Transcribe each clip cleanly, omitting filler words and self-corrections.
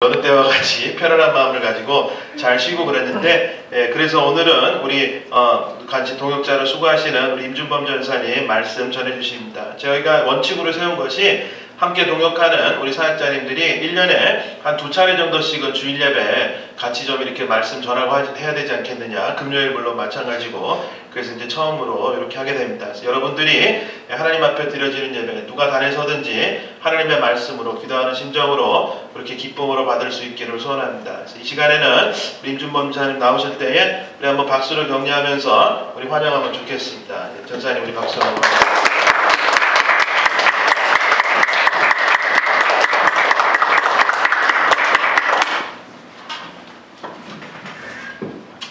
여느 때와 같이 편안한 마음을 가지고 잘 쉬고 그랬는데, 그래서 오늘은 우리 같이 동역자로 수고하시는 우리 임준범 전사님 말씀 전해주십니다. 저희가 원칙으로 세운 것이 함께 동역하는 우리 사역자님들이 1년에 한 2차례 정도씩은 주일 예배 같이 좀 이렇게 말씀 전하고 해야 되지 않겠느냐. 금요일 물론 마찬가지고. 그래서 이제 처음으로 이렇게 하게 됩니다. 그래서 여러분들이 하나님 앞에 드려지는 예배, 누가 단에서든지 하나님의 말씀으로 기도하는 심정으로 그렇게 기쁨으로 받을 수 있기를 소원합니다. 그래서 이 시간에는 우리 임준범 전사님 나오실 때에 우리 한번 박수로 격려하면서 우리 환영하면 좋겠습니다. 전사님 우리 박수 한번.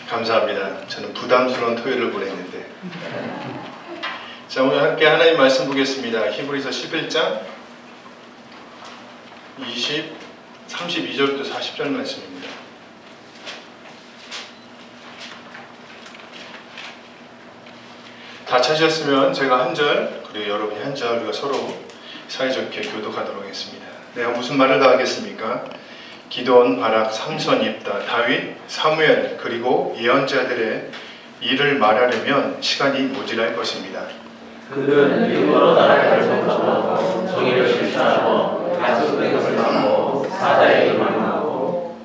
감사합니다. 저는 부담스러운 토요일을 보냈는데. 자, 오늘 함께 하나님 말씀 보겠습니다. 히브리서 11장 32절부터 40절 말씀입니다. 다 찾으셨으면 제가 한 절, 그리고 여러분이 한 절, 우리가 서로 사이좋게 교독하도록 하겠습니다. 내가 무슨 말을 다 하겠습니까? 기드온, 바락, 삼손, 입다, 다윗, 사무엘, 그리고 예언자들의 일을 말하려면 시간이 모자랄 것입니다. 그들은 일부러 나라를 정하고 정의를 실천하고 약속된 것을 막고 사자에게 망하고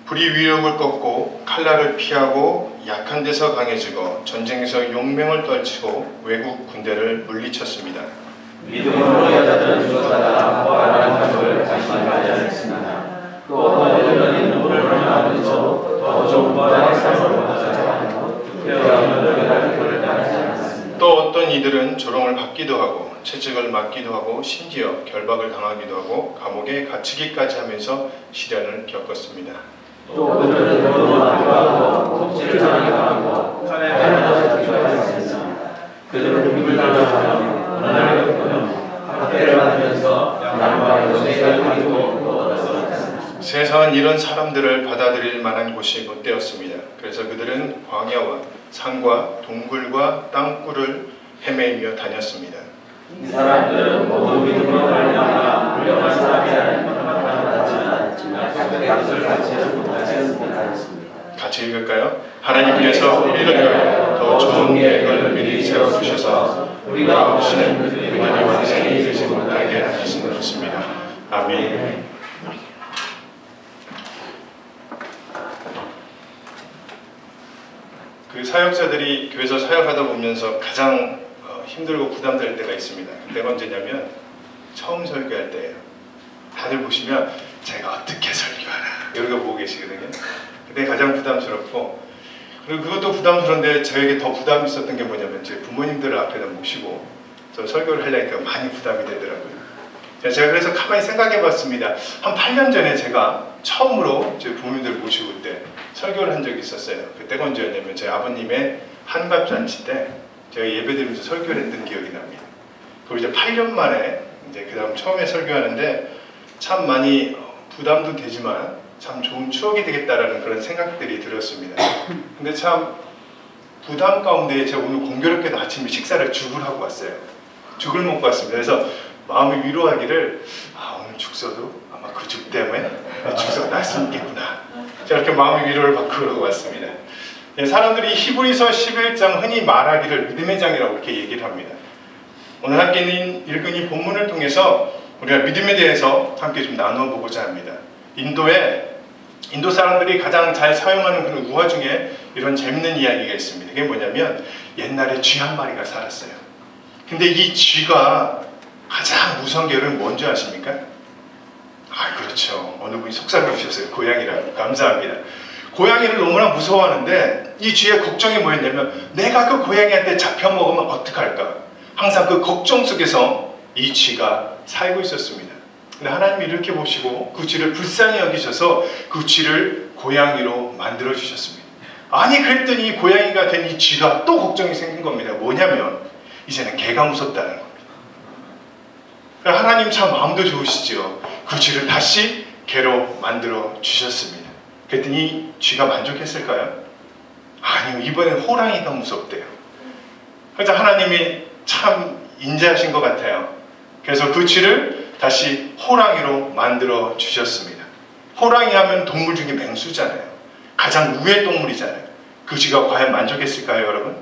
불이 위력을 꺾고 칼날을 피하고 약한 데서 강해지고 전쟁에서 용맹을 떨치고 외국 군대를 물리쳤습니다. 믿음으로 여자들은 죽었다가 부활하는 것을 자신까지 않습니다. 또 어떤 여자들은 눈물을 흘리면서 더 좋은 부활의 삶을 원하자 하고 또 어떤 이들은 조롱을 받기도 하고 채찍을 맞기도 하고 심지어 결박을 당하기도 하고 감옥에 갇히기까지 하면서 시련을 겪었습니다. 또 그들은 노동을 하고 독재를 당하기도 하고 칼날을 죽였습니다. 그들은 입을 닫아하며 하나님을 끊어 학대를 받으면서 양과 여자를 가지고 세상은 이런 사람들을 받아들일 만한 곳이 못 되었습니다. 그래서 그들은 광야와 산과 동굴과 땅굴을 헤매며 다녔습니다. 이 사람들은 모두 믿음으로 말미암아 훌륭한 사람이라는 평가를 받았지만 약속의 것을 갖지 못하였습니다. 같이 읽을까요? 하나님께서 우리를 위하여 더 좋은 계획을 미리 세워두셔서 우리가 없이는 그들이 완성에 이르지 못하게 하시는 것입니다. 아멘. 그 사역자들이 교회에서 사역하다 보면서 가장 힘들고 부담될 때가 있습니다. 그때가 언제냐면 처음 설교할 때예요. 다들 보시면 제가 어떻게 설교하나 이런 거 보고 계시거든요. 그때 가장 부담스럽고, 그리고 그것도 부담스러운데 저에게 더 부담이 있었던 게 뭐냐면 제 부모님들을 앞에다 모시고 저 설교를 하려니까 많이 부담이 되더라고요. 제가 그래서 가만히 생각해 봤습니다. 한 8년 전에 제가 처음으로 제 부모님들을 모시고 그때 설교를 한 적이 있었어요. 그때가 언제였냐면 제 아버님의 한갑잔치 때 제가 예배드리면서 설교를 했던 기억이 납니다. 그리고 이제 8년 만에 이제 그 다음 처음에 설교하는데 참 많이 부담도 되지만 참 좋은 추억이 되겠다라는 그런 생각들이 들었습니다. 근데 참 부담 가운데 제가 오늘 공교롭게도 아침에 식사를 죽을 하고 왔어요. 죽을 먹고 왔습니다. 그래서 마음이 위로하기를 오늘 죽서도 아마 그 죽 때문에 죽서가 날 수 있겠구나. 제가 이렇게 마음의 위로를 받고 그러고 왔습니다. 사람들이 히브리서 11장 흔히 말하기를 믿음의 장이라고 이렇게 얘기를 합니다. 오늘 함께 읽은 이 본문을 통해서 우리가 믿음에 대해서 함께 좀 나눠보고자 합니다. 인도 사람들이 가장 잘 사용하는 그런 우화 중에 이런 재밌는 이야기가 있습니다. 그게 뭐냐면 옛날에 쥐 한 마리가 살았어요. 근데 이 쥐가 가장 무서운 게 여러분 뭔지 아십니까? 그렇죠. 어느 분이 속삭여 주셨어요. 고양이라고. 감사합니다. 고양이를 너무나 무서워하는데 이 쥐의 걱정이 뭐였냐면 내가 그 고양이한테 잡혀먹으면 어떡할까? 항상 그 걱정 속에서 이 쥐가 살고 있었습니다. 근데 하나님이 이렇게 보시고 그 쥐를 불쌍히 여기셔서 그 쥐를 고양이로 만들어 주셨습니다. 아니 그랬더니 고양이가 된 이 쥐가 또 걱정이 생긴 겁니다. 뭐냐면 이제는 개가 무섭다는 겁니다. 하나님 참 마음도 좋으시죠. 그 쥐를 다시 개로 만들어 주셨습니다. 그랬더니 쥐가 만족했을까요? 아니요. 이번엔 호랑이가 무섭대요. 그래서 하나님이 참 인자하신 것 같아요. 그래서 그 쥐를 다시 호랑이로 만들어 주셨습니다. 호랑이 하면 동물 중에 맹수잖아요. 가장 우의 동물이잖아요. 그 쥐가 과연 만족했을까요, 여러분?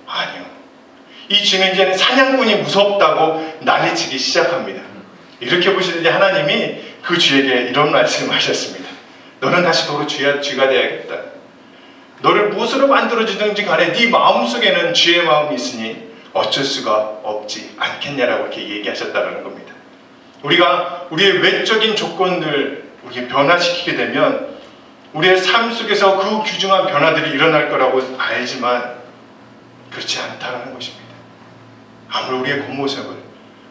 아니요. 이 쥐는 이제는 사냥꾼이 무섭다고 난리치기 시작합니다. 이렇게 보시더니 하나님이 그 쥐에게 이런 말씀을 하셨습니다. 너는 다시 도로 쥐가 되어야겠다. 너를 무엇으로 만들어주든지 간에 네 마음속에는 쥐의 마음이 있으니 어쩔 수가 없지 않겠냐라고 이렇게 얘기하셨다는 겁니다. 우리가 우리의 외적인 조건들 우리가 변화시키게 되면 우리의 삶 속에서 그 귀중한 변화들이 일어날 거라고 알지만 그렇지 않다는 것입니다. 아무리 우리의 겉모습을,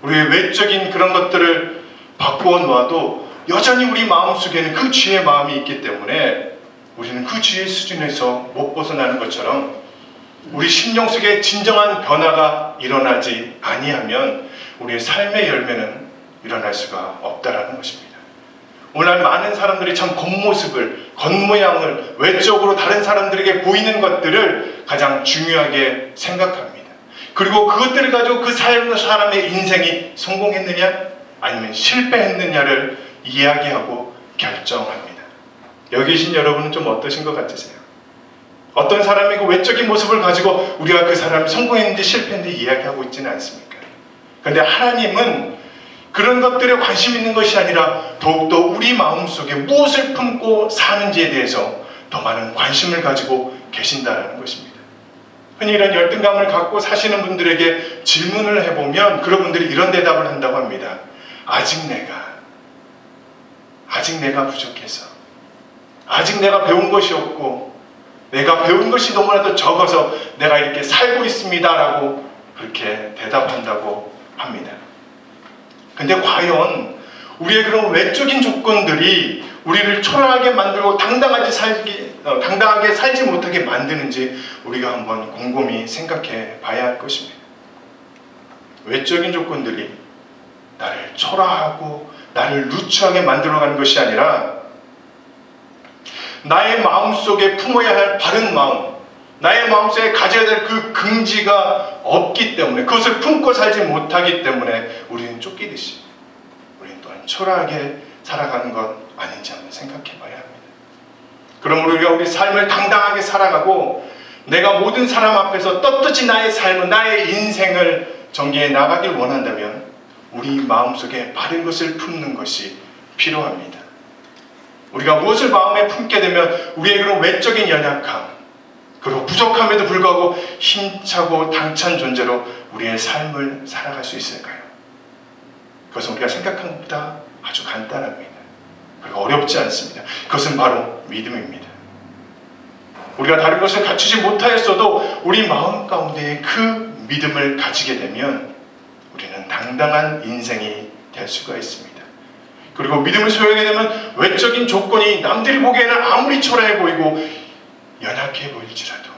우리의 외적인 그런 것들을 바꾸어 놓아도 여전히 우리 마음속에는 그 쥐의 마음이 있기 때문에 우리는 그 쥐의 수준에서 못 벗어나는 것처럼 우리 심령 속에 진정한 변화가 일어나지 아니하면 우리의 삶의 열매는 일어날 수가 없다라는 것입니다. 오늘날 많은 사람들이 참 겉모습을, 겉모양을 외적으로 다른 사람들에게 보이는 것들을 가장 중요하게 생각합니다. 그리고 그것들을 가지고 그 사람의 인생이 성공했느냐 아니면 실패했느냐를 이야기하고 결정합니다. 여기 계신 여러분은 좀 어떠신 것 같으세요? 어떤 사람의 그 외적인 모습을 가지고 우리가 그 사람이 성공했는지 실패했는지 이야기하고 있지는 않습니까? 그런데 하나님은 그런 것들에 관심 있는 것이 아니라 더욱더 우리 마음속에 무엇을 품고 사는지에 대해서 더 많은 관심을 가지고 계신다는 것입니다. 흔히 이런 열등감을 갖고 사시는 분들에게 질문을 해보면 그런 분들이 이런 대답을 한다고 합니다. 아직 내가 부족해서, 아직 내가 배운 것이 없고 내가 배운 것이 너무나도 적어서 내가 이렇게 살고 있습니다 라고 그렇게 대답한다고 합니다. 근데 과연 우리의 그런 외적인 조건들이 우리를 초라하게 만들고 당당하게 살지 못하게 만드는지 우리가 한번 곰곰이 생각해 봐야 할 것입니다. 외적인 조건들이 나를 초라하고 나를 누추하게 만들어가는 것이 아니라 나의 마음속에 품어야 할 바른 마음, 나의 마음속에 가져야 될 그 긍지가 없기 때문에, 그것을 품고 살지 못하기 때문에 우리는 쫓기듯이 우리는 또한 초라하게 살아가는 것 아닌지 한번 생각해 봐야 합니다. 그러므로 우리가 우리 삶을 당당하게 살아가고 내가 모든 사람 앞에서 떳떳이 나의 삶을, 나의 인생을 전개해 나가길 원한다면 우리 마음속에 바른 것을 품는 것이 필요합니다. 우리가 무엇을 마음에 품게 되면 우리의 그런 외적인 연약함, 그리고 부족함에도 불구하고 힘차고 당찬 존재로 우리의 삶을 살아갈 수 있을까요? 그것은 우리가 생각한 것보다 아주 간단합니다. 그리고 어렵지 않습니다. 그것은 바로 믿음입니다. 우리가 다른 것을 갖추지 못하였어도 우리 마음 가운데 그 믿음을 가지게 되면 우리는 당당한 인생이 될 수가 있습니다. 그리고 믿음을 소유하게 되면 외적인 조건이 남들이 보기에는 아무리 초라해 보이고 연약해 보일지라도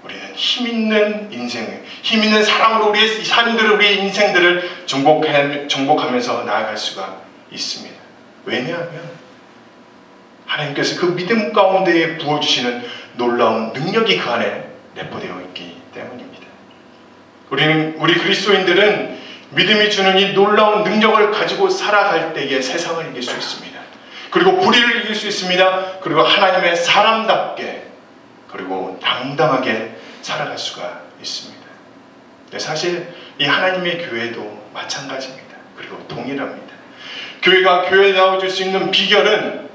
우리는 힘있는 인생을, 힘있는 사람으로 우리의 삶들을, 우리의 인생들을 정복하면서 나아갈 수가 있습니다. 왜냐하면 하나님께서 그 믿음 가운데에 부어주시는 놀라운 능력이 그 안에 내포되어 있기 때문입니다. 우리 그리스도인들은 믿음이 주는 이 놀라운 능력을 가지고 살아갈 때에 세상을 이길 수 있습니다. 그리고 불의를 이길 수 있습니다. 그리고 하나님의 사람답게 그리고 당당하게 살아갈 수가 있습니다. 근데 사실 이 하나님의 교회도 마찬가지입니다. 그리고 동일합니다. 교회가 교회다워질 수 있는 비결은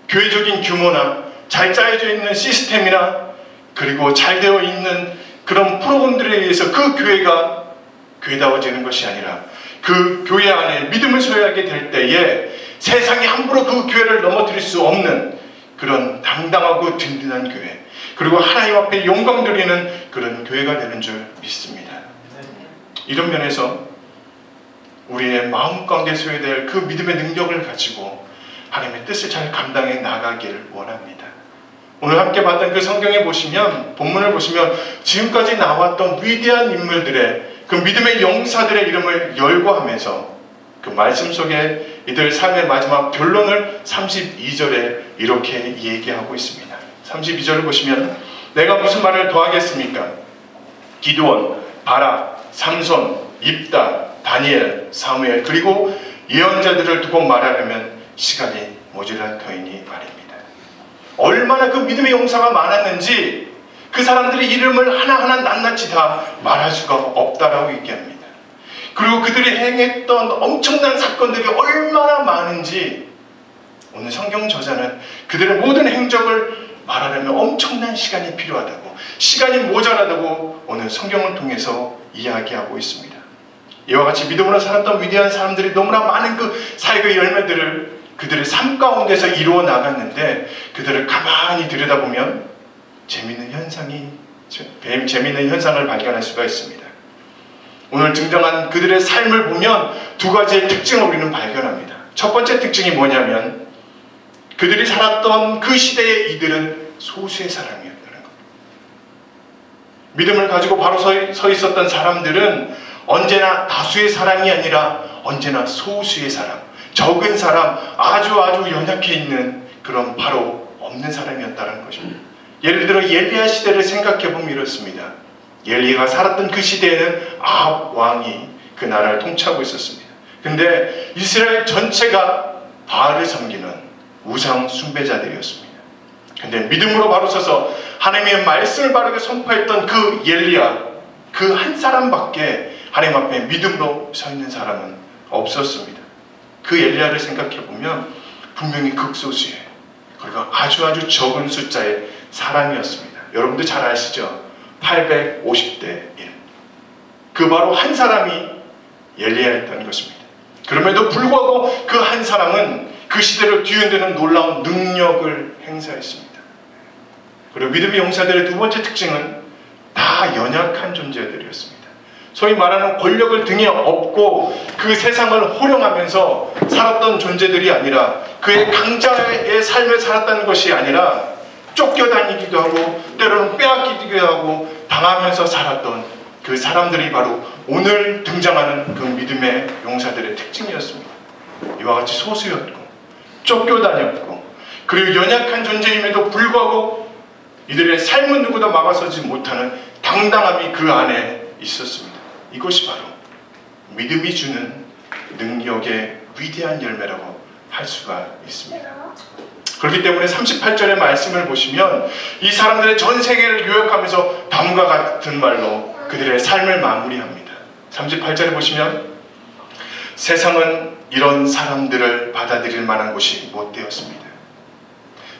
교회적인 규모나 잘 짜여져 있는 시스템이나 그리고 잘 되어 있는 그런 프로그램들에 의해서 그 교회가 교회다워지는 것이 아니라 그 교회 안에 믿음을 소유하게 될 때에 세상이 함부로 그 교회를 넘어뜨릴 수 없는 그런 당당하고 든든한 교회, 그리고 하나님 앞에 영광 드리는 그런 교회가 되는 줄 믿습니다. 이런 면에서 우리의 마음 가운데 소유될 그 믿음의 능력을 가지고 하나님의 뜻을 잘 감당해 나가길 원합니다. 오늘 함께 봤던 그 성경에 보시면, 본문을 보시면 지금까지 나왔던 위대한 인물들의 그 믿음의 용사들의 이름을 열거하면서 그 말씀 속에 이들 삶의 마지막 결론을 32절에 이렇게 얘기하고 있습니다. 32절을 보시면 내가 무슨 말을 더하겠습니까? 기드온, 바락, 삼손, 입다, 다니엘, 사무엘, 그리고 예언자들을 두고 말하려면 시간이 모자랄 터이니 말입니다. 얼마나 그 믿음의 용사가 많았는지 그 사람들의 이름을 하나하나 낱낱이 다 말할 수가 없다라고 얘기합니다. 그리고 그들이 행했던 엄청난 사건들이 얼마나 많은지 오늘 성경 저자는 그들의 모든 행적을 말하려면 엄청난 시간이 필요하다고, 시간이 모자라다고 오늘 성경을 통해서 이야기하고 있습니다. 이와 같이 믿음으로 살았던 위대한 사람들이 너무나 많은 그 사역의 열매들을 그들의 삶 가운데서 이루어 나갔는데, 그들을 가만히 들여다보면 재미있는 현상을 발견할 수가 있습니다. 오늘 등장한 그들의 삶을 보면 두 가지의 특징을 우리는 발견합니다. 첫 번째 특징이 뭐냐면 그들이 살았던 그 시대의 이들은 소수의 사람이었다는 겁니다. 믿음을 가지고 바로 서 있었던 사람들은 언제나 다수의 사람이 아니라 언제나 소수의 사람, 적은 사람, 아주 연약해 있는 그런 바로 없는 사람이었다는 것입니다. 예를 들어 엘리야 시대를 생각해 보면 이렇습니다. 엘리야가 살았던 그 시대에는 아합 왕이 그 나라를 통치하고 있었습니다. 근데 이스라엘 전체가 바알을 섬기는 우상 숭배자들이었습니다. 근데 믿음으로 바로 서서 하나님의 말씀을 바르게 선포했던 그 엘리야, 그 한 사람밖에 하나님 앞에 믿음으로 서 있는 사람은 없었습니다. 그 엘리야를 생각해 보면 분명히 극소수의, 그리고 아주 적은 숫자의 사람이었습니다. 여러분도 잘 아시죠? 850대 1. 그 바로 한 사람이 엘리야였다는 것입니다. 그럼에도 불구하고 그 한 사람은 그 시대를 뒤흔드는 놀라운 능력을 행사했습니다. 그리고 믿음의 용사들의 두 번째 특징은 다 연약한 존재들이었습니다. 소위 말하는 권력을 등에 업고 그 세상을 호령하면서 살았던 존재들이 아니라, 그의 강자의 삶을 살았다는 것이 아니라 쫓겨다니기도 하고 때로는 빼앗기기도 하고 당하면서 살았던 그 사람들이 바로 오늘 등장하는 그 믿음의 용사들의 특징이었습니다. 이와 같이 소수였고 쫓겨다녔고 그리고 연약한 존재임에도 불구하고 이들의 삶은 누구도 막아서지 못하는 당당함이 그 안에 있었습니다. 이것이 바로 믿음이 주는 능력의 위대한 열매라고 할 수가 있습니다. 그렇기 때문에 38절의 말씀을 보시면 이 사람들의 전 세계를 요약하면서 다음과 같은 말로 그들의 삶을 마무리합니다. 38절에 보시면 세상은 이런 사람들을 받아들일 만한 곳이 못 되었습니다.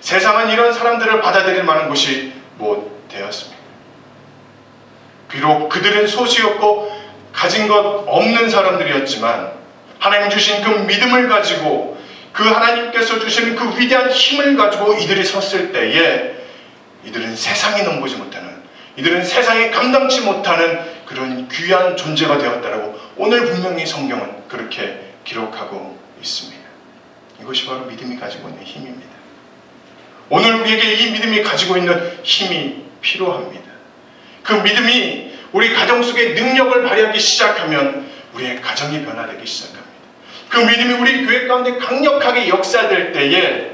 세상은 이런 사람들을 받아들일 만한 곳이 못 되었습니다. 비록 그들은 소수였고 가진 것 없는 사람들이었지만 하나님 주신 그 믿음을 가지고 그 하나님께서 주시는 그 위대한 힘을 가지고 이들이 섰을 때에 이들은 세상이 넘보지 못하는, 이들은 세상에 감당치 못하는 그런 귀한 존재가 되었다라고 오늘 분명히 성경은 그렇게 기록하고 있습니다. 이것이 바로 믿음이 가지고 있는 힘입니다. 오늘 우리에게 이 믿음이 가지고 있는 힘이 필요합니다. 그 믿음이 우리 가정 속에 능력을 발휘하기 시작하면 우리의 가정이 변화되기 시작합니다. 그 믿음이 우리 교회 가운데 강력하게 역사될 때에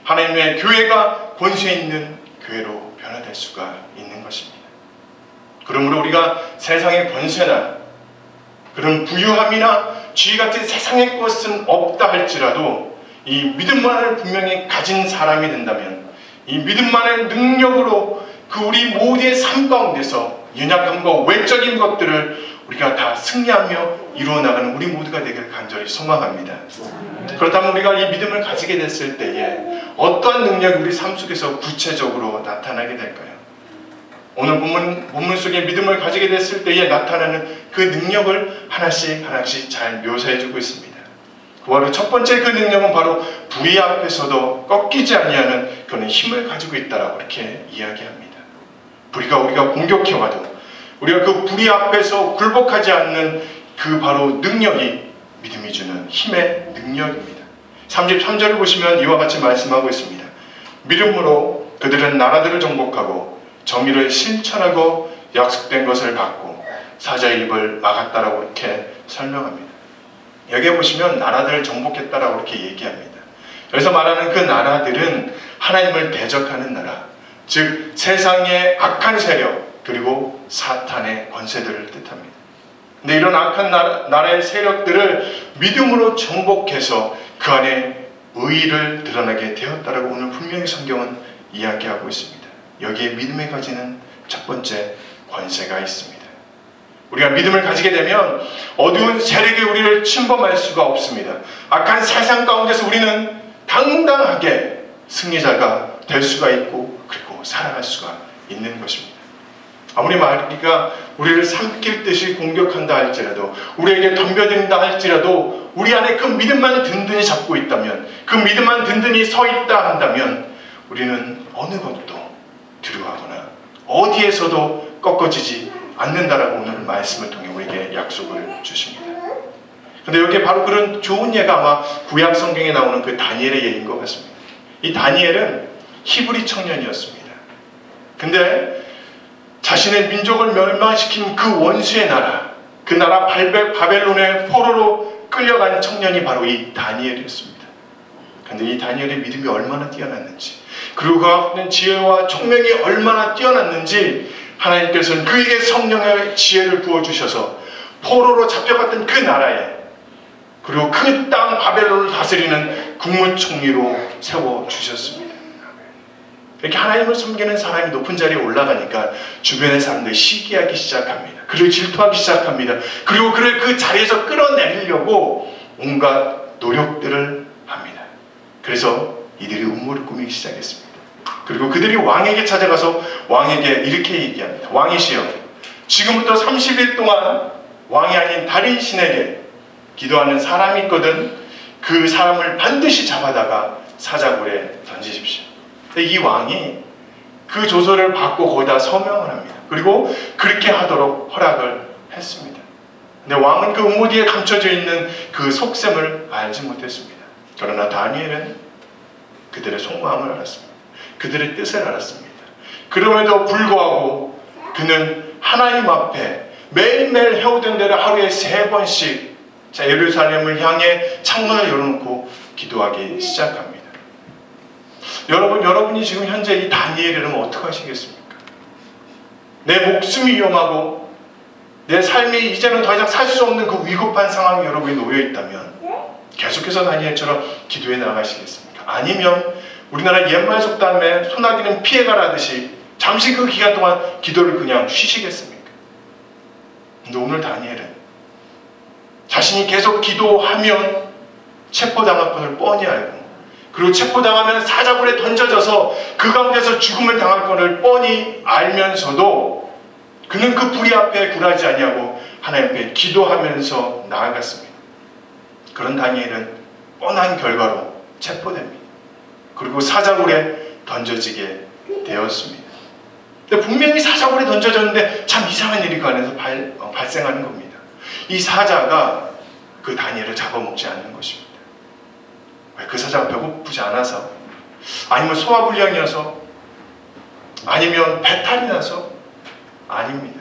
하나님의 교회가 권세 있는 교회로 변화될 수가 있는 것입니다. 그러므로 우리가 세상의 권세나 그런 부유함이나 지위 같은 세상의 것은 없다 할지라도 이 믿음만을 분명히 가진 사람이 된다면 이 믿음만의 능력으로 그 우리 모두의 삶 가운데서 연약함과 외적인 것들을 우리가 다 승리하며 이루어나가는 우리 모두가 되기를 간절히 소망합니다. 그렇다면 우리가 이 믿음을 가지게 됐을 때에 어떠한 능력이 우리 삶 속에서 구체적으로 나타나게 될까요? 오늘 본문 속에 믿음을 가지게 됐을 때에 나타나는 그 능력을 하나씩 잘 묘사해주고 있습니다. 바로 첫 번째 그 능력은 바로 불의 앞에서도 꺾이지 아니하는 그런 힘을 가지고 있다라고 이렇게 이야기합니다. 불의가 우리가 공격해와도 우리가 그 불의 앞에서 굴복하지 않는 그 바로 능력이 믿음이 주는 힘의 능력입니다. 33절을 보시면 이와 같이 말씀하고 있습니다. 믿음으로 그들은 나라들을 정복하고 정의를 실천하고 약속된 것을 받고 사자의 입을 막았다라고 이렇게 설명합니다. 여기에 보시면 나라들을 정복했다라고 이렇게 얘기합니다. 여기서 말하는 그 나라들은 하나님을 대적하는 나라, 즉 세상의 악한 세력 그리고 사탄의 권세들을 뜻합니다. 근데 이런 악한 나라의 세력들을 믿음으로 정복해서 그 안에 의의를 드러나게 되었다라고 오늘 분명히 성경은 이야기하고 있습니다. 여기에 믿음에 가지는 첫 번째 권세가 있습니다. 우리가 믿음을 가지게 되면 어두운 세력이 우리를 침범할 수가 없습니다. 악한 세상 가운데서 우리는 당당하게 승리자가 될 수가 있고 그리고 살아갈 수가 있는 것입니다. 아무리 마귀가 우리를 삼킬 듯이 공격한다 할지라도, 우리에게 덤벼든다 할지라도 우리 안에 그 믿음만 든든히 잡고 있다면, 그 믿음만 든든히 서 있다 한다면 우리는 어느 것도 두려워하거나 어디에서도 꺾어지지 않는다라고 오늘 말씀을 통해 우리에게 약속을 주십니다. 근데 여기에 바로 그런 좋은 예가 아마 구약 성경에 나오는 그 다니엘의 예인 것 같습니다. 이 다니엘은 히브리 청년이었습니다. 근데 자신의 민족을 멸망시킨 그 원수의 나라, 그 나라 바벨론의 포로로 끌려간 청년이 바로 이 다니엘이었습니다. 근데 이 다니엘의 믿음이 얼마나 뛰어났는지, 그리고 그 앞에 지혜와 총명이 얼마나 뛰어났는지 하나님께서는 그에게 성령의 지혜를 부어주셔서 포로로 잡혀갔던 그 나라에, 그리고 그 땅 바벨론을 다스리는 국무총리로 세워주셨습니다. 이렇게 하나님을 섬기는 사람이 높은 자리에 올라가니까 주변의 사람들이 시기하기 시작합니다. 그를 질투하기 시작합니다. 그리고 그를 그 자리에서 끌어내리려고 온갖 노력들을 합니다. 그래서 이들이 음모를 꾸미기 시작했습니다. 그리고 그들이 왕에게 찾아가서 왕에게 이렇게 얘기합니다. 왕이시여, 지금부터 30일 동안 왕이 아닌 다른 신에게 기도하는 사람이 있거든. 그 사람을 반드시 잡아다가 사자굴에 던지십시오. 이 왕이 그 조서를 받고 거기다 서명을 합니다. 그리고 그렇게 하도록 허락을 했습니다. 근데 왕은 그 음모 뒤에 감춰져 있는 그 속셈을 알지 못했습니다. 그러나 다니엘은 그들의 속마음을 알았습니다. 그들의 뜻을 알았습니다. 그럼에도 불구하고 그는 하나님 앞에 매일매일 해오던 대로 하루에 3번씩 예루살렘을 향해 창문을 열어놓고 기도하기 시작합니다. 여러분이 지금 현재 이 다니엘이라면 어떻게 하시겠습니까? 내 목숨이 위험하고 내 삶이 이제는 더 이상 살 수 없는 그 위급한 상황에 여러분이 놓여 있다면 계속해서 다니엘처럼 기도해 나가시겠습니까? 아니면 우리나라 옛말 속담에 소나기는 피해가라듯이 잠시 그 기간 동안 기도를 그냥 쉬시겠습니까? 근데 오늘 다니엘은 자신이 계속 기도하면 체포당할 것을 뻔히 알고, 그리고 체포당하면 사자굴에 던져져서 그 가운데서 죽음을 당할 것을 뻔히 알면서도 그는 그 불의 앞에 굴하지 아니하고 하나님 앞에 기도하면서 나아갔습니다. 그런 다니엘은 뻔한 결과로 체포됩니다. 그리고 사자굴에 던져지게 되었습니다. 근데 분명히 사자굴에 던져졌는데 참 이상한 일이 그 안에서 발생하는 겁니다. 이 사자가 그 다니엘을 잡아먹지 않는 것입니다. 왜? 그 사자가 배고프지 않아서, 아니면 소화불량이어서, 아니면 배탈이 나서? 아닙니다.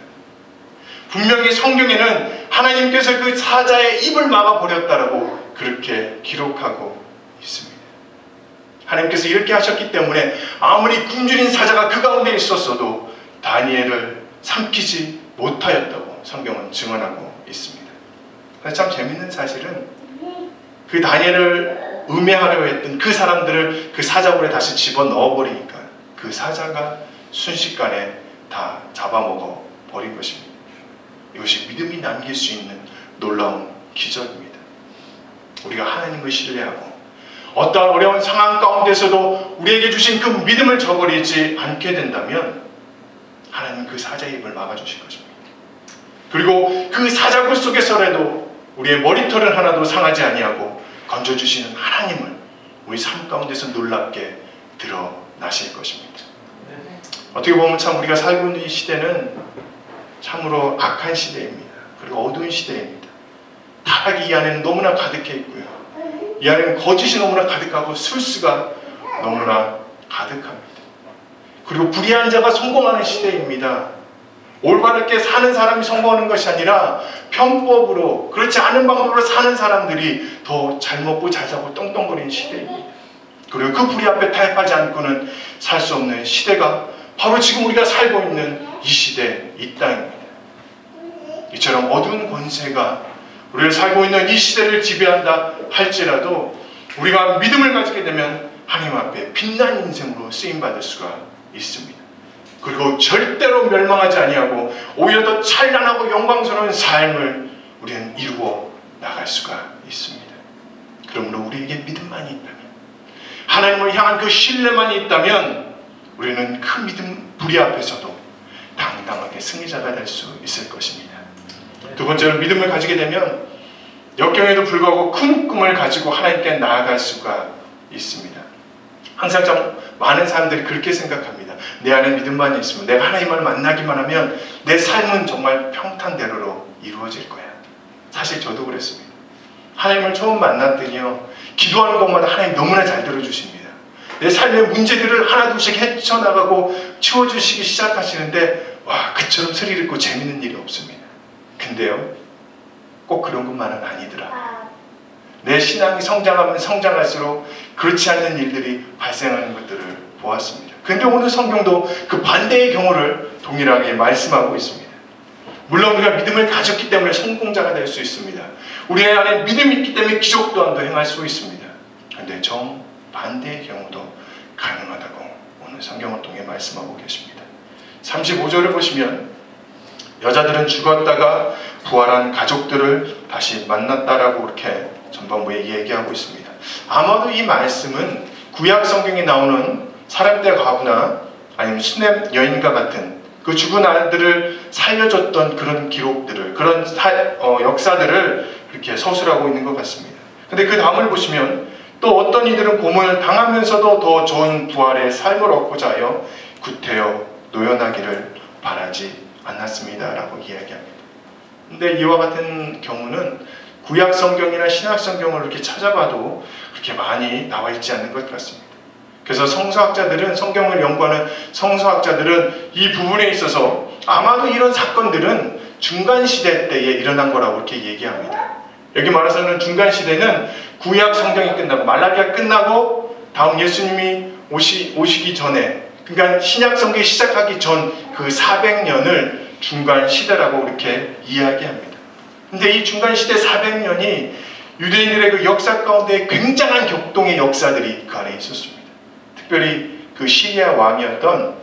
분명히 성경에는 하나님께서 그 사자의 입을 막아버렸다라고 그렇게 기록하고 있습니다. 하나님께서 이렇게 하셨기 때문에 아무리 굶주린 사자가 그 가운데 있었어도 다니엘을 삼키지 못하였다고 성경은 증언하고 있습니다. 그래서 참 재밌는 사실은 그 다니엘을 음해하려 했던 그 사람들을 그 사자굴에 다시 집어넣어 버리니까 그 사자가 순식간에 다 잡아먹어 버린 것입니다. 이것이 믿음이 남길 수 있는 놀라운 기적입니다. 우리가 하나님을 신뢰하고 어떠한 어려운 상황 가운데서도 우리에게 주신 그 믿음을 저버리지 않게 된다면 하나님은 그 사자의 입을 막아주실 것입니다. 그리고 그 사자굴 속에서라도 우리의 머리털을 하나도 상하지 아니하고 건져주시는 하나님을 우리 삶 가운데서 놀랍게 드러나실 것입니다. 어떻게 보면 참 우리가 살고 있는 이 시대는 참으로 악한 시대입니다. 그리고 어두운 시대입니다. 타락이 이 안에는 너무나 가득해 있고요. 이 안에는 거짓이 너무나 가득하고 술수가 너무나 가득합니다. 그리고 불의한 자가 성공하는 시대입니다. 올바르게 사는 사람이 성공하는 것이 아니라 편법으로, 그렇지 않은 방법으로 사는 사람들이 더 잘 먹고 잘 사고 떵떵거리는 시대입니다. 그리고 그 불의 앞에 타협하지 않고는 살 수 없는 시대가 바로 지금 우리가 살고 있는 이 시대, 이 땅입니다. 이처럼 어두운 권세가 우리를 살고 있는 이 시대를 지배한다 할지라도 우리가 믿음을 가지게 되면 하나님 앞에 빛난 인생으로 쓰임받을 수가 있습니다. 그리고 절대로 멸망하지 아니하고 오히려 더 찬란하고 영광스러운 삶을 우리는 이루어 나갈 수가 있습니다. 그러므로 우리에게 믿음만이 있다면, 하나님을 향한 그 신뢰만이 있다면 우리는 그 믿음 불의 앞에서도 당당하게 승리자가 될 수 있을 것입니다. 두 번째로 믿음을 가지게 되면 역경에도 불구하고 큰 꿈을 가지고 하나님께 나아갈 수가 있습니다. 항상 좀 많은 사람들이 그렇게 생각합니다. 내 안에 믿음만 있으면, 내가 하나님을 만나기만 하면 내 삶은 정말 평탄대로로 이루어질 거야. 사실 저도 그랬습니다. 하나님을 처음 만났더니요, 기도하는 것마다 하나님 너무나 잘 들어주십니다. 내 삶의 문제들을 하나둘씩 헤쳐나가고 치워주시기 시작하시는데 와, 그처럼 스릴 있고 재밌는 일이 없습니다. 근데요, 꼭 그런 것만은 아니더라. 내 신앙이 성장하면 성장할수록 그렇지 않는 일들이 발생하는 것들을 보았습니다. 근데 오늘 성경도 그 반대의 경우를 동일하게 말씀하고 있습니다. 물론 우리가 믿음을 가졌기 때문에 성공자가 될 수 있습니다. 우리 안에 믿음이 있기 때문에 기적 또한도 행할 수 있습니다. 그런데 정 반대의 경우도 가능하다고 오늘 성경을 통해 말씀하고 계십니다. 35절을 보시면 여자들은 죽었다가 부활한 가족들을 다시 만났다라고 이렇게 전반부에 얘기하고 있습니다. 아마도 이 말씀은 구약 성경에 나오는 사렙대 과부나 아니면 수넴 여인과 같은 그 죽은 아들을 살려줬던 그런 기록들을, 그런 역사들을 이렇게 서술하고 있는 것 같습니다. 근데 그 다음을 보시면 또 어떤 이들은 고문을 당하면서도 더 좋은 부활의 삶을 얻고자 하여 구태여 노연하기를 바라지 않았습니다 라고 이야기합니다. 근데 이와 같은 경우는 구약 성경이나 신약 성경을 이렇게 찾아봐도 그렇게 많이 나와 있지 않는 것 같습니다. 그래서 성서학자들은, 성경을 연구하는 성서학자들은 이 부분에 있어서 아마도 이런 사건들은 중간시대 때에 일어난 거라고 이렇게 얘기합니다. 여기 말해서는 중간시대는 구약 성경이 끝나고 말라기가 끝나고 다음 예수님이 오시기 전에, 그러니까 신약 성경이 시작하기 전 그 400년을 중간시대라고 이렇게 이야기합니다. 근데 이 중간시대 400년이 유대인들의 그 역사 가운데 굉장한 격동의 역사들이 그 안에 있었습니다. 특별히 그 시리아 왕이었던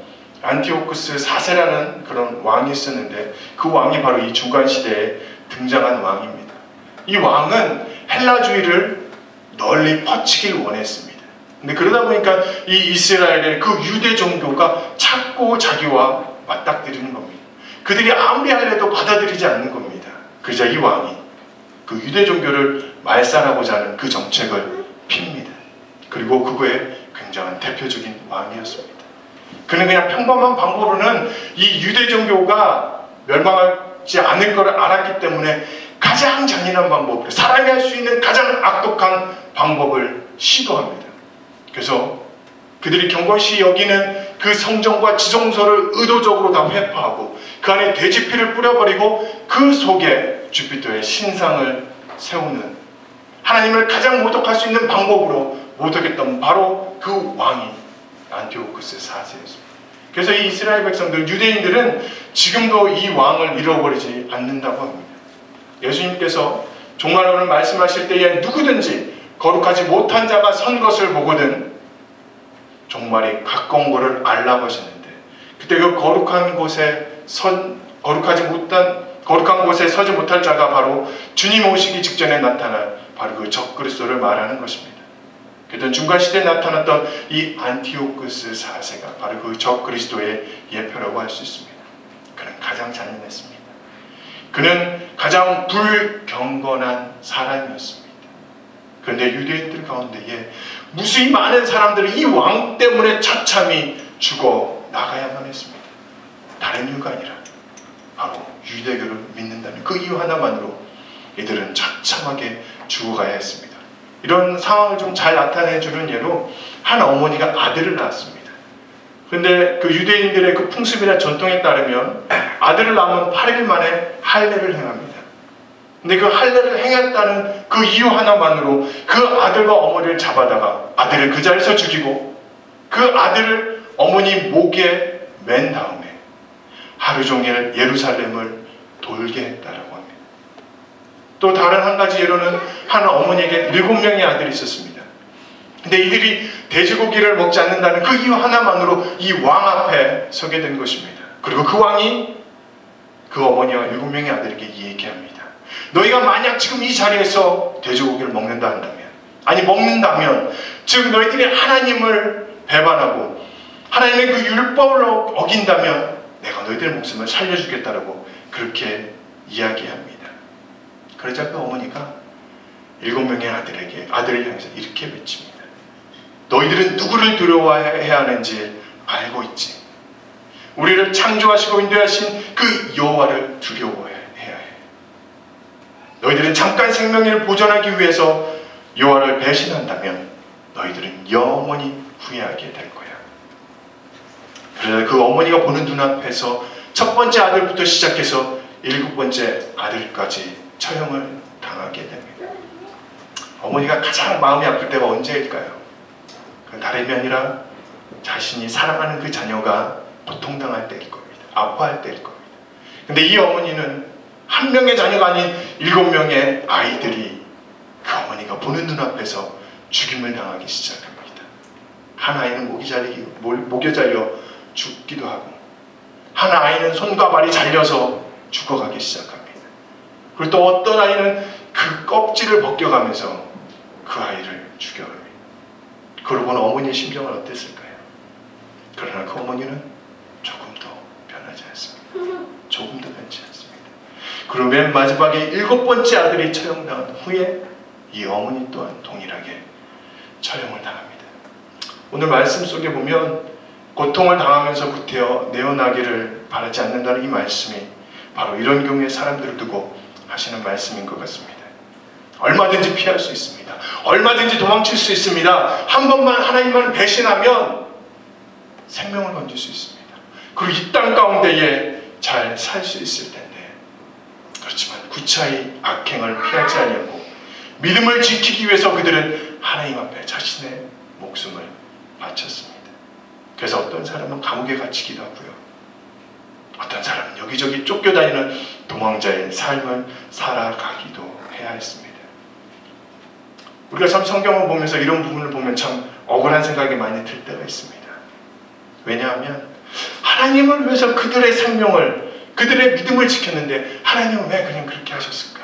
안티오쿠스 4세라는 그런 왕이 있었는데 그 왕이 바로 이 중간시대에 등장한 왕입니다. 이 왕은 헬라주의를 널리 퍼치길 원했습니다. 근데 그러다 보니까 이 이스라엘의 그 유대 종교가 자꾸 자기와 맞닥뜨리는 겁니다. 그들이 아무리 하려도 받아들이지 않는 겁니다. 그러자 이 왕이 그 유대 종교를 말살하고자 하는 그 정책을 핍니다. 그리고 그거에 굉장한 대표적인 왕이었습니다. 그는 그냥 평범한 방법으로는 이 유대 종교가 멸망하지 않을 것을 알았기 때문에 가장 잔인한 방법으로, 사람이 할 수 있는 가장 악독한 방법을 시도합니다. 그래서 그들이 경건시 여기는 그 성전과 지성소를 의도적으로 다 회파하고 그 안에 돼지피를 뿌려버리고 그 속에 주피터의 신상을 세우는, 하나님을 가장 모독할 수 있는 방법으로 모독했던 바로 그 왕이 안티오쿠스 4세였습니다. 그래서 이 이스라엘 백성들, 유대인들은 지금도 이 왕을 잃어버리지 않는다고 합니다. 예수님께서 종말론을 말씀하실 때에 누구든지 거룩하지 못한 자가 선 것을 보거든 종말이 가까운 것을 알라고 하셨는데, 그때 그 거룩한 곳에 서지 못할 자가 바로 주님 오시기 직전에 나타날 바로 그 적그리스도를 말하는 것입니다. 그랬던 중간시대에 나타났던 이 안티오쿠스 4세가 바로 그 적그리스도의 예표라고 할 수 있습니다. 그는 가장 잔인했습니다. 그는 가장 불경건한 사람이었습니다. 그런데 유대인들 가운데에 무수히 많은 사람들이 이 왕 때문에 처참히 죽어 나가야만 했습니다. 다른 이유가 아니라 바로 유대교를 믿는다는 그 이유 하나만으로 이들은 처참하게 죽어가야 했습니다. 이런 상황을 좀 잘 나타내주는 예로 한 어머니가 아들을 낳았습니다. 그런데 그 유대인들의 그 풍습이나 전통에 따르면 아들을 낳으면 8일 만에 할례를 행합니다. 근데 그 할례를 행했다는 그 이유 하나만으로 그 아들과 어머니를 잡아다가 아들을 그 자리에서 죽이고 그 아들을 어머니 목에 맨 다음에 하루 종일 예루살렘을 돌게 했다라고 합니다. 또 다른 한 가지 예로는 한 어머니에게 7명의 아들이 있었습니다. 근데 이들이 돼지고기를 먹지 않는다는 그 이유 하나만으로 이 왕 앞에 서게 된 것입니다. 그리고 그 왕이 그 어머니와 7명의 아들에게 얘기합니다. 너희가 만약 지금 이 자리에서 돼지고기를 먹는다 한다면, 아니 먹는다면, 즉 너희들이 하나님을 배반하고 하나님의 그 율법을 어긴다면 내가 너희들의 목숨을 살려주겠다라고 그렇게 이야기합니다. 그러자 그 어머니가 7명의 아들을 향해서 이렇게 외칩니다. 너희들은 누구를 두려워해야 하는지 알고 있지? 우리를 창조하시고 인도하신 그 여호와를 두려워해야 해. 너희들은 잠깐 생명을 보존하기 위해서 여호와를 배신한다면 너희들은 영원히 후회하게 될 거야. 그래서 그 어머니가 보는 눈앞에서 첫 번째 아들부터 시작해서 7번째 아들까지 처형을 당하게 됩니다. 어머니가 가장 마음이 아플 때가 언제일까요? 그 다름이 아니라 자신이 사랑하는 그 자녀가 고통당할 때일 겁니다. 아파할 때일 겁니다. 근데 이 어머니는 한 명의 자녀가 아닌 7명의 아이들이 그 어머니가 보는 눈앞에서 죽임을 당하기 시작합니다. 한 아이는 목에 잘려 죽기도 하고, 한 아이는 손과 발이 잘려서 죽어가기 시작합니다. 그리고 또 어떤 아이는 그 껍질을 벗겨가면서 그 아이를 죽여갑니다. 그러고 보는 어머니의 심정은 어땠을까요? 그러나 그 어머니는 조금도 변하지 않습니다. 조금도 변치 않습니다. 그리고 맨 마지막에 7번째 아들이 처형당한 후에 이 어머니 또한 동일하게 처형을 당합니다. 오늘 말씀 속에 보면 고통을 당하면서 구태여 내어나기를 바라지 않는다는 이 말씀이 바로 이런 경우에 사람들을 두고 하시는 말씀인 것 같습니다. 얼마든지 피할 수 있습니다. 얼마든지 도망칠 수 있습니다. 한 번만 하나님을 배신하면 생명을 건질 수 있습니다. 그리고 이 땅 가운데에 잘 살 수 있을 텐데, 그렇지만 구차히 악행을 피하지 아니하고 믿음을 지키기 위해서 그들은 하나님 앞에 자신의 목숨을 바쳤습니다. 그래서 어떤 사람은 감옥에 갇히기도 하고요, 어떤 사람은 여기저기 쫓겨다니는 도망자의 삶을 살아가기도 해야 했습니다. 우리가 참 성경을 보면서 이런 부분을 보면 참 억울한 생각이 많이 들 때가 있습니다. 왜냐하면 하나님을 위해서 그들의 생명을, 그들의 믿음을 지켰는데 하나님은 왜 그냥 그렇게 하셨을까?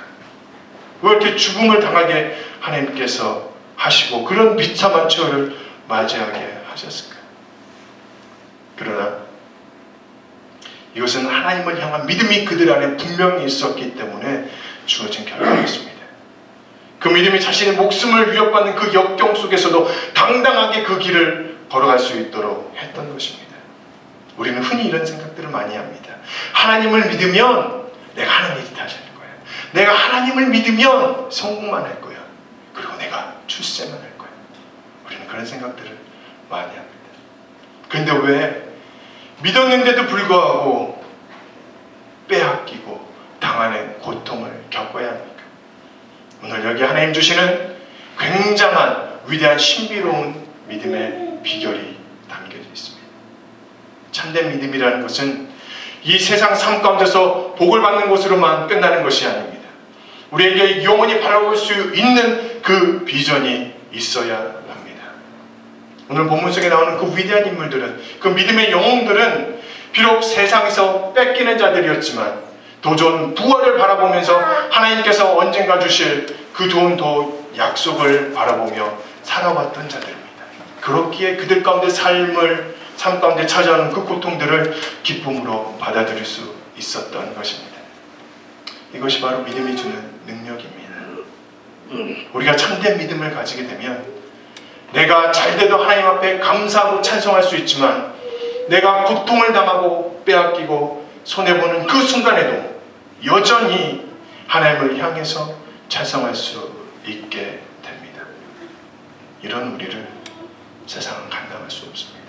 왜 이렇게 죽음을 당하게 하나님께서 하시고 그런 비참한 처를 맞이하게 하셨을까? 그러나 이것은 하나님을 향한 믿음이 그들 안에 분명히 있었기 때문에 주어진 결과였습니다. 그 믿음이 자신의 목숨을 위협받는 그 역경 속에서도 당당하게 그 길을 걸어갈 수 있도록 했던 것입니다. 우리는 흔히 이런 생각들을 많이 합니다. 하나님을 믿으면 내가 하나님의 뜻 하시는 거야. 내가 하나님을 믿으면 성공만 할 거야. 그리고 내가 출세만 할 거야. 우리는 그런 생각들을 많이 합니다. 그런데 왜 믿었는데도 불구하고 빼앗기고 당하는 고통을 겪어야 합니까? 오늘 여기 하나님 주시는 굉장한 위대한 신비로운 믿음의 비결이 담겨져 있습니다. 참된 믿음이라는 것은 이 세상 삶 가운데서 복을 받는 것으로만 끝나는 것이 아닙니다. 우리에게 영원히 바라볼 수 있는 그 비전이 있어야 합니다. 오늘 본문 속에 나오는 그 위대한 인물들은, 그 믿음의 영웅들은 비록 세상에서 뺏기는 자들이었지만 더 좋은 부활을 바라보면서 하나님께서 언젠가 주실 그 좋은 약속을 바라보며 살아왔던 자들입니다. 그렇기에 그들 가운데 삶 가운데 찾아오는 그 고통들을 기쁨으로 받아들일 수 있었던 것입니다. 이것이 바로 믿음이 주는 능력입니다. 우리가 참된 믿음을 가지게 되면 내가 잘돼도 하나님 앞에 감사하고 찬송할 수 있지만, 내가 고통을 당하고 빼앗기고 손해보는 그 순간에도 여전히 하나님을 향해서 찬송할 수 있게 됩니다. 이런 우리를 세상은 감당할 수 없습니다.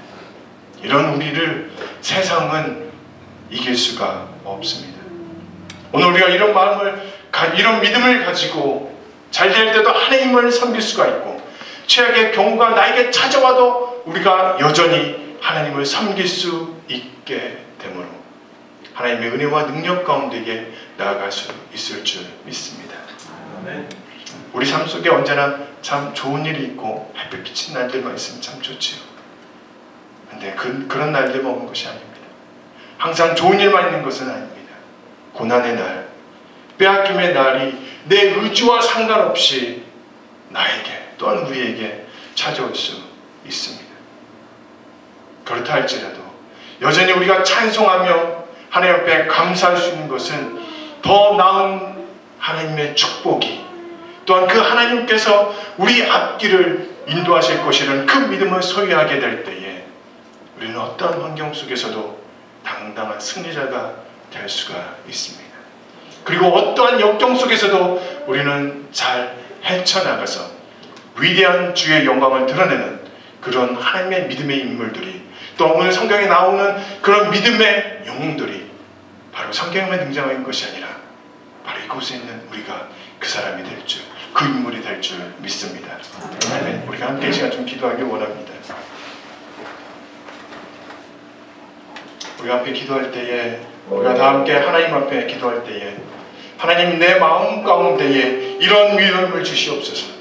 이런 우리를 세상은 이길 수가 없습니다. 오늘 우리가 이런 이런 믿음을 가지고 잘될 때도 하나님을 섬길 수가 있고, 최악의 경우가 나에게 찾아와도 우리가 여전히 하나님을 섬길 수 있게 되므로 하나님의 은혜와 능력 가운데에 나아갈 수 있을 줄 믿습니다. 우리 삶 속에 언제나 참 좋은 일이 있고 햇빛 비친 날들만 있으면 참 좋지요. 근데 그런 날들만 오는 것이 아닙니다. 항상 좋은 일만 있는 것은 아닙니다. 고난의 날, 빼앗김의 날이 내 의지와 상관없이 나에게 또한 우리에게 찾아올 수 있습니다. 그렇다 할지라도 여전히 우리가 찬송하며 하나님 앞에 감사할 수 있는 것은 더 나은 하나님의 축복이, 또한 그 하나님께서 우리 앞길을 인도하실 것이라는 그 믿음을 소유하게 될 때에 우리는 어떠한 환경 속에서도 당당한 승리자가 될 수가 있습니다. 그리고 어떠한 역경 속에서도 우리는 잘 헤쳐나가서 위대한 주의 영광을 드러내는 그런 하나님의 믿음의 인물들이, 또 오늘 성경에 나오는 그런 믿음의 영웅들이 바로 성경에만 등장하는 것이 아니라 바로 이곳에 있는 우리가 그 사람이 될 줄, 그 인물이 될 줄 믿습니다. 아멘. 우리가 함께 이 시간 좀 기도하길 원합니다. 우리가 함께 기도할 때에, 우리가 다 함께 하나님 앞에 기도할 때에 하나님, 내 마음 가운데에 이런 믿음을 주시옵소서.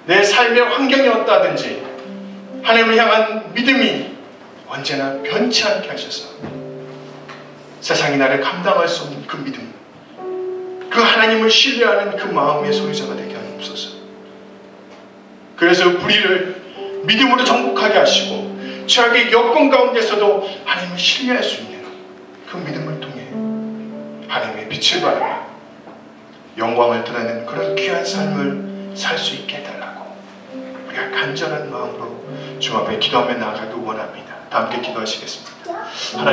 내 삶의 환경이 어떠하든지 하나님을 향한 믿음이 언제나 변치 않게 하셔서 세상이 나를 감당할 수 없는 그 믿음, 그 하나님을 신뢰하는 그 마음의 소유자가 되게 하옵소서. 그래서 불의를 믿음으로 정복하게 하시고 최악의 여건 가운데서도 하나님을 신뢰할 수 있는 그 믿음을 통해 하나님의 빛을 발하며 영광을 드러내는 그런 귀한 삶을 살 수 있게 해달라고 우리가 간절한 마음으로 주 앞에 기도하며 나아가기 원합니다. 다 함께 기도하시겠습니다. 하나님